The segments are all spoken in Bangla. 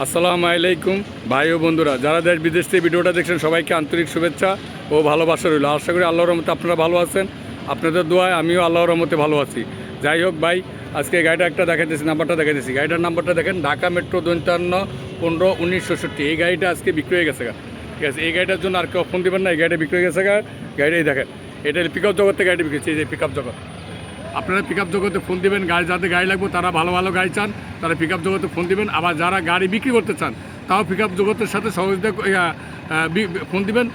আসসালামু আলাইকুম ভাই ও বন্ধুরা, যারা দেশ বিদেশ থেকে ভিডিওটা দেখছেন সবাইকে আন্তরিক শুভেচ্ছা ও ভালোবাসা রইল। আশা করি আল্লাহর রহমতে আপনারা ভালো আছেন। আপনাদের দোয়ায় আমিও আল্লাহর রহমতে ভালো আছি। যাই হোক ভাই, আজকে গাড়িটা একটা দেখাইতেছি, নাম্বারটা দেখাইতেছি। গাড়িটার নাম্বারটা দেখেন, ঢাকা মেট্রো 5215-1966। এই গাড়িটা আজকে বিক্রি হয়ে গেছে। ঠিক আছে, এই গাড়িটার জন্য আর কেউ ফোন দেবেন না। এই গাড়িটা বিক্রি হয়ে গেছে। গাড়িটাই দেখেন, এটা পিক আপ জগতে গাড়ি বিক্রি, এই যে পিক আপ জগৎ। আপনারা পিক আপ জগতে ফোন দেবেন, গাড়ি যাদের গাড়ি লাগবে তারা ভালো ভালো গাড়ি চান, তারা পিক আপ জগতে ফোন দেবেন। আবার যারা গাড়ি বিক্রি করতে চান তাও পিক আপ জগতের সাথে সহযোগিতা ফোন দিবেন।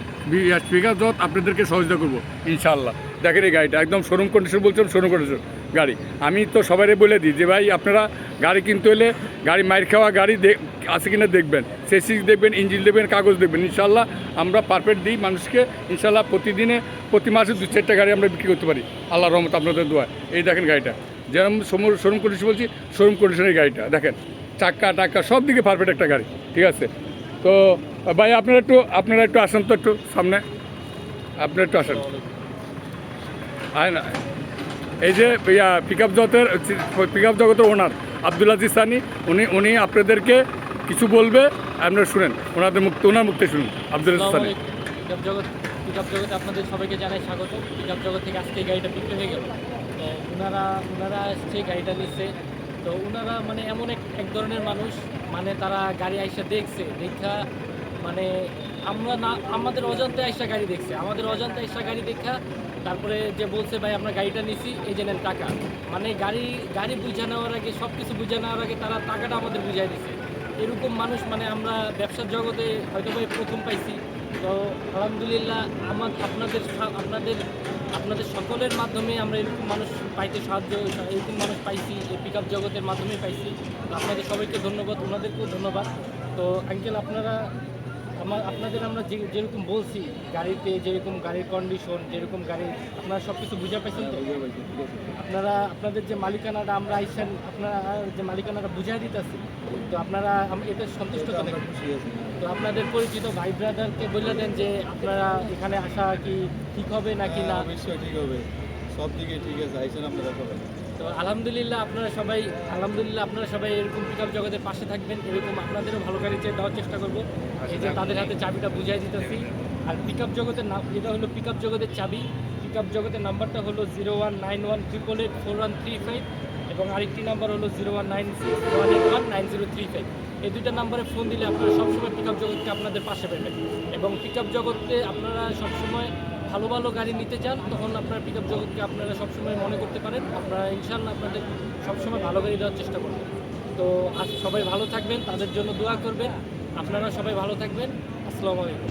পিক আপ জগৎ আপনাদেরকে সহযোগিতা করবো ইনশাআল্লাহ। দেখেন এই গাড়িটা একদম শোরুম কন্ডিশন, বলছেন শোরুম কন্ডিশন গাড়ি। আমি তো সবাই বলে দিই যে ভাই, আপনারা গাড়ি কিনতে হলে গাড়ি মাইর খাওয়া গাড়ি আছে কিনা দেখবেন, সেসিস দেখবেন, ইঞ্জিন দেখবেন, কাগজ দেখবেন। ইনশাআল্লাহ আমরা পারফেক্ট দিই মানুষকে। ইনশাআল্লাহ প্রতি মাসে 2-4টা গাড়ি আমরা বিক্রি করতে পারি আল্লাহর রহমত, আপনাদের দোয়া। এই দেখেন গাড়িটা, যেরকম শোরুম কন্ডিশন বলছি, শোরুম কন্ডিশনের গাড়িটা দেখেন, চাক্কা সব দিকে পারফেক্ট একটা গাড়ি। ঠিক আছে, তো ভাই আপনারা একটু আসেন তো, একটু সামনে আপনারা একটু আসেন। না, এই যে পিক আপ জগতের ওনার আব্দুল আজিজ সানি, উনি আপনাদেরকে কিছু বলবে, আপনারা শুনেন, ওনার মুক্তি শুনুন। আব্দুল আজিজ সানি। পিক আপ জগতে আপনাদের সবাইকে জানাই স্বাগত। পিক আপ জগৎ থেকে আজকে গাড়িটা বিক্রি হয়ে গেল। তো ওনারা আসছে, গাড়িটা নিচ্ছে। তো ওনারা মানে এমন এক ধরনের মানুষ, মানে তারা গাড়ি আইসা দেখছে, দেখা মানে আমাদের অজান্তে আইসা গাড়ি দেখছে, আমাদের অজান্তে আইসা গাড়ি দেখা তারপরে যে বলছে ভাই আপনার গাড়িটা নিছি, এই যে নেন টাকা। মানে গাড়ি বুঝে নেওয়ার আগে, সব কিছু বুঝে নেওয়ার আগে তারা টাকাটা আমাদের বুঝাই দিচ্ছে। এরকম মানুষ মানে আমরা ব্যবসার জগতে হয়তো ভাই প্রথম পাইছি। তো আলহামদুলিল্লাহ আপনাদের সকলের মাধ্যমে আমরা এরকম মানুষ পাইতে এরকম মানুষ পাইছি, এই পিক আপ জগতের মাধ্যমে পাইছি। আপনাদের সবাইকে ধন্যবাদ, ওনাদেরকেও ধন্যবাদ। তো আঙ্কেল, আপনাদের আমরা যেরকম বলছি, গাড়িতে যেরকম গাড়ির কন্ডিশন, যেরকম গাড়ি, আপনারা সব কিছু বুঝে পাইছেন তো? আপনাদের যে মালিকানাটা আমরা আইসেন, আপনারা যে মালিকানাটা বুঝাই দিতেছি, তো আপনারা এতে সন্তুষ্ট তো নাকি? তো আপনাদের পরিচিত ভাই ব্রাদারকে বলে দেন যে আপনারা এখানে আসা কি ঠিক হবে নাকি না? অবশ্যই ঠিক হবে, সব দিকে ঠিক আছে, আইসেন আপনারা সবাই। তো আলহামদুলিল্লাহ আপনারা সবাই এরকম পিক আপ জগতের পাশে থাকবেন। এরকম আপনাদেরও ভালো গাড়ি দেওয়ার চেষ্টা করবো। এই যে তাদের হাতে চাবিটা বুঝাই দিতেছি। আর পিক আপ জগতের নাম, এটা হলো পিক আপ জগতের চাবি। পিক আপ জগতের নাম্বারটা হলো 0191888835, এবং আরেকটি নাম্বার হলো 0196181935। এই দুইটা নাম্বারে ফোন দিলে আপনারা সবসময় পিক আপ জগৎকে আপনাদের পাশে পাবেন। এবং পিক আপ জগতে আপনারা সবসময় ভালো ভালো গাড়ি নিতে চান, তখন আপনারা পিক আপ জগৎকে আপনারা সবসময় মনে করতে পারেন। আপনারা ইনশাআল্লাহ আপনাদের সবসময় ভালো গাড়ি দেওয়ার চেষ্টা করবেন। তো আজ সবাই ভালো থাকবেন, তাদের জন্য দোয়া করবেন। আপনারা সবাই ভালো থাকবেন। আসসালামু আলাইকুম।